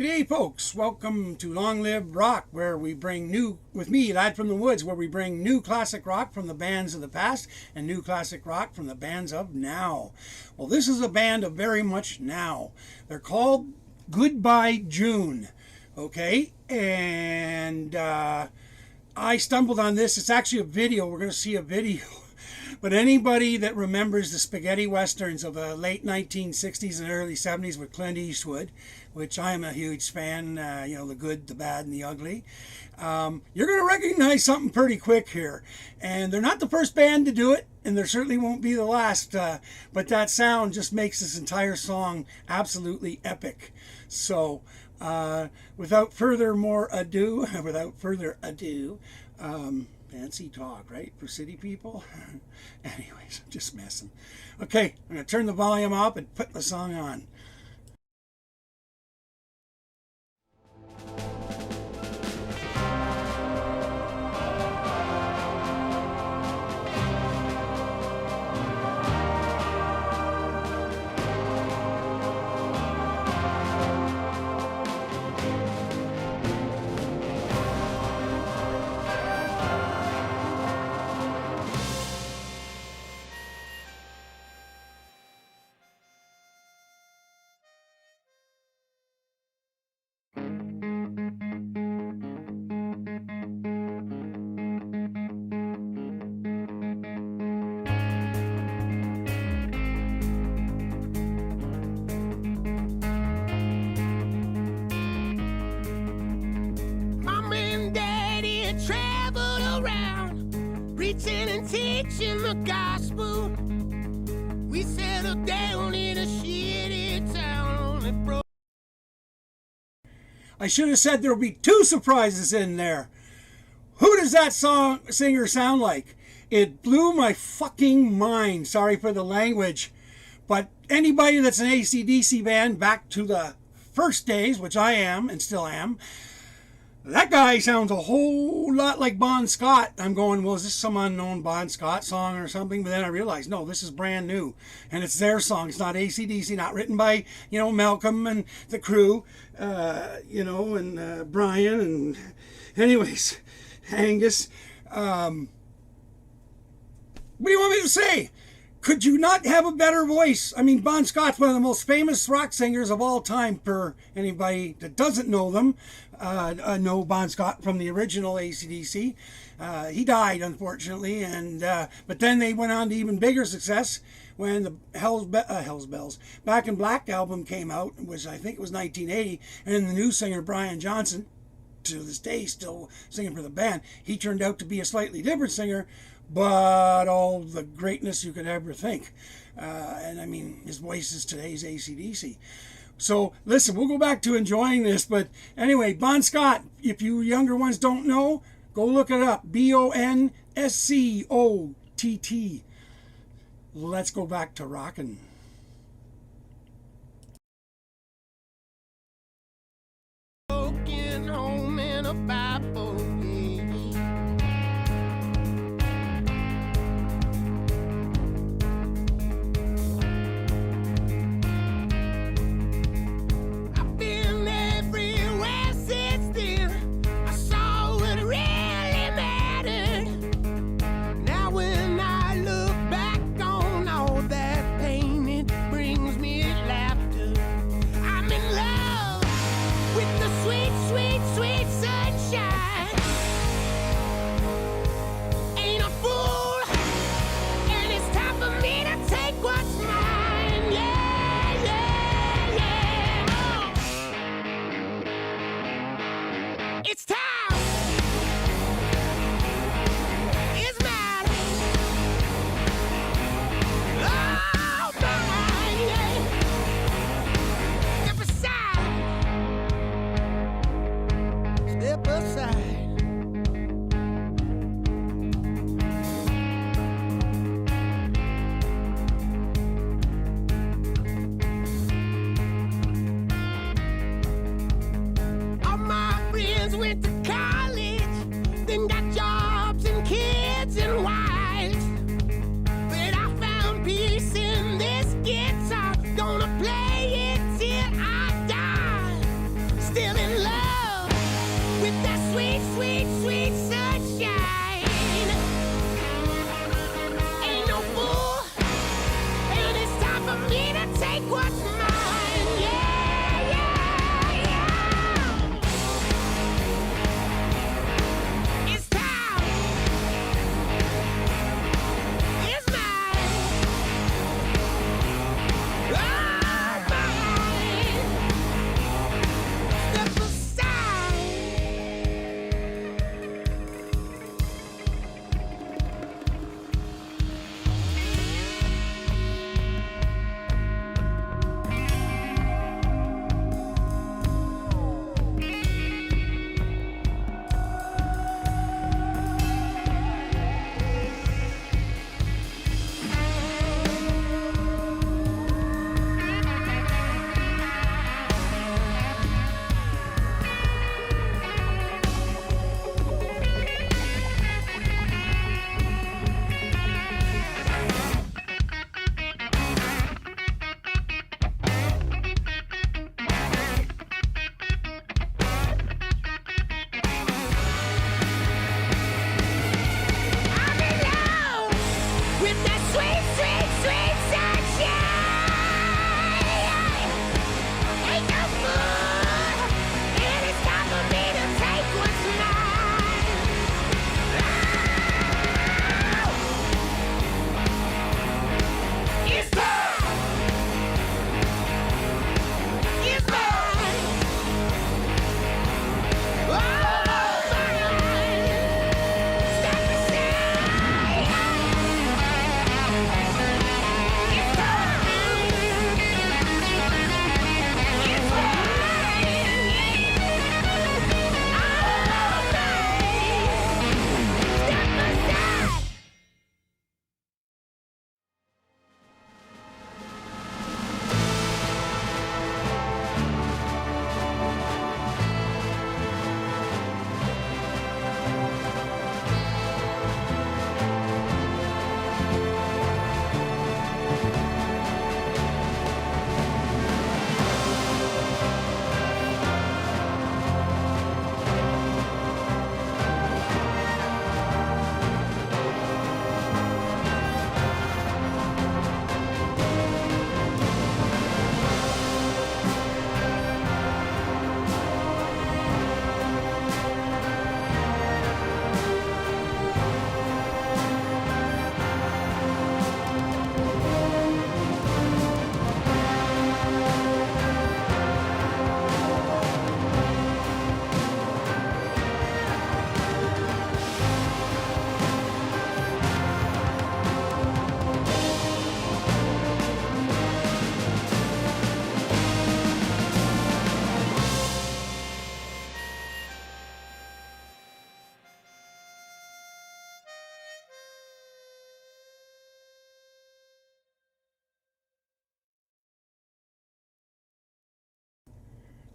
G'day folks, welcome to Long Live Rock, where we bring new, with me, Lad from the Woods, where we bring new classic rock from the bands of the past and new classic rock from the bands of now. Well, this is a band of very much now. They're called Goodbye June, okay? And I stumbled on this. It's actually a video. We're going to see a video. But anybody that remembers the spaghetti westerns of the late 1960s and early 70s with Clint Eastwood, which I am a huge fan, the good, the bad, and the ugly, you're going to recognize something pretty quick here. And they're not the first band to do it, and there certainly won't be the last, but that sound just makes this entire song absolutely epic. So without further ado, fancy talk, right, for city people? Anyways, I'm just messing. Okay, I'm going to turn the volume up and put the song on. Preaching and teaching the gospel. We settled down in a shitty town. I should have said there'll be two surprises in there. Who does that singer sound like? It blew my fucking mind. Sorry for the language. But anybody that's an AC/DC band back to the first days, which I am and still am, that guy sounds a whole lot like Bon Scott. I'm going, well, is this some unknown Bon Scott song or something? But then I realized, no, this is brand new. And it's their song. It's not AC/DC, not written by, Malcolm and the crew, and Brian. And anyways, Angus. What do you want me to say? Could you not have a better voice? I mean, Bon Scott's one of the most famous rock singers of all time. For anybody that doesn't know them, know Bon Scott from the original AC/DC. He died, unfortunately, and but then they went on to even bigger success when the Hell's Bells Back in Black album came out, which I think it was 1980, and the new singer Brian Johnson, to this day still singing for the band, he turned out to be a slightly different singer, but all the greatness you could ever think. And I mean, his voice is today's AC/DC. So listen, we'll go back to enjoying this. But anyway, Bon Scott, if you younger ones don't know, go look it up. Bonscott. Let's go back to rockin'. Broken home in a Bible. Pain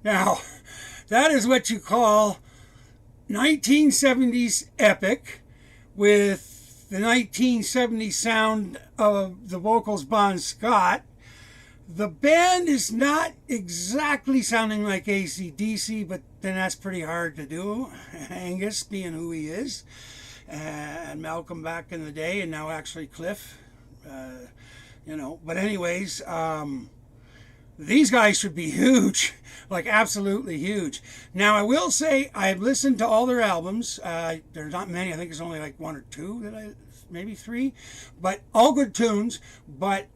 Now, that is what you call 1970s epic with the 1970s sound of the vocals Bon Scott. The band is not exactly sounding like AC/DC, but then that's pretty hard to do. Angus being who he is, and Malcolm back in the day, and now actually Cliff, But anyways, these guys should be huge, like absolutely huge. Now, I will say I've listened to all their albums. There's not many. I think there's only like one or two maybe three, but all good tunes. But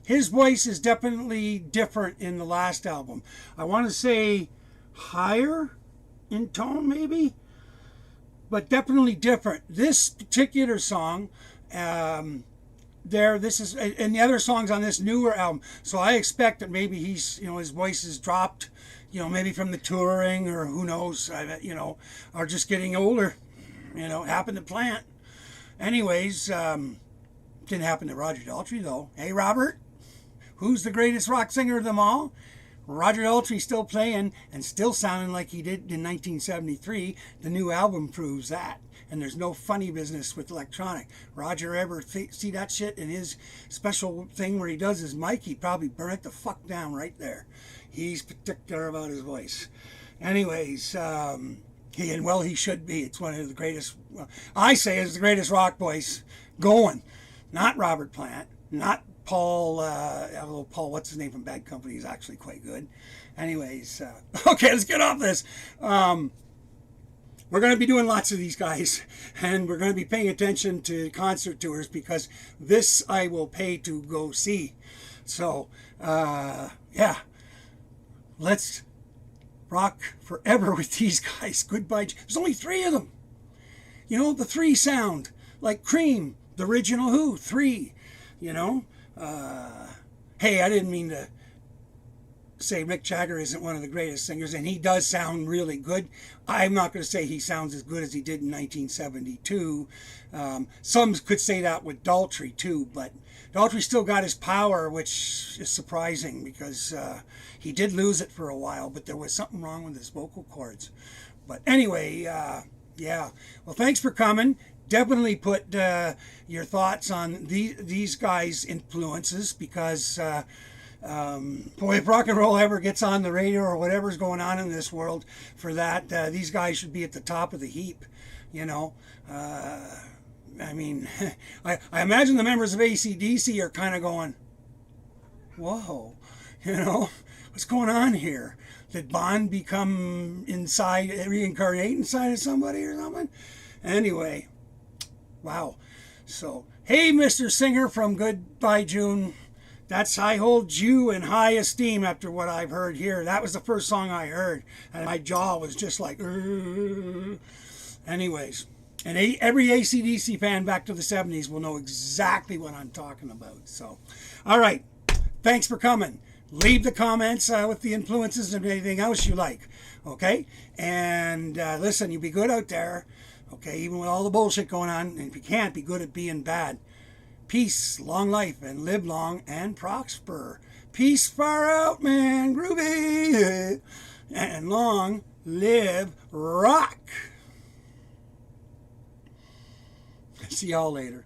his voice is definitely different in the last album. I want to say higher in tone, maybe, but definitely different. This particular song, this is, and the other songs on this newer album. So I expect that maybe he's, his voice has dropped, maybe from the touring, or who knows, or just getting older. Happened to Plant. Anyways, didn't happen to Roger Daltrey though. Hey, Robert. Who's the greatest rock singer of them all? Roger Daltrey still playing and still sounding like he did in 1973. The new album proves that. And there's no funny business with electronic. Roger ever see that shit in his special thing where he does his mic? He'd probably burn it the fuck down right there. He's particular about his voice. Anyways, he should be. It's one of the greatest, I say is the greatest rock voice going. Not Robert Plant, not Paul, although Paul, what's his name from Bad Company, is actually quite good. Anyways, okay, let's get off this. We're going to be doing lots of these guys, and we're going to be paying attention to concert tours, because this I will pay to go see. So, yeah, let's rock forever with these guys. Goodbye. There's only three of them. The three sound like Cream, the original Who, three, Hey, I didn't mean to say Mick Jagger isn't one of the greatest singers, and he does sound really good. I'm not going to say he sounds as good as he did in 1972. Some could say that with Daltrey too, but Daltrey still got his power, which is surprising, because he did lose it for a while, but there was something wrong with his vocal cords. But anyway, yeah. Well, thanks for coming. Definitely put your thoughts on these guys' influences, because boy, if rock and roll ever gets on the radio or whatever's going on in this world, for that, these guys should be at the top of the heap. I mean, I imagine the members of AC/DC are kind of going, whoa, what's going on here? Did Bond reincarnate inside of somebody or something? Anyway. Wow. So, hey, Mr. Singer from Goodbye June. I hold you in high esteem after what I've heard here. That was the first song I heard, and my jaw was just like, anyways. And every AC/DC fan back to the 70s will know exactly what I'm talking about. So, all right. Thanks for coming. Leave the comments with the influences and anything else you like. Okay? And listen, you be good out there. Okay, even with all the bullshit going on, and if you can't, be good at being bad. Peace, long life, and live long and prosper. Peace far out, man, groovy. And long live rock. See y'all later.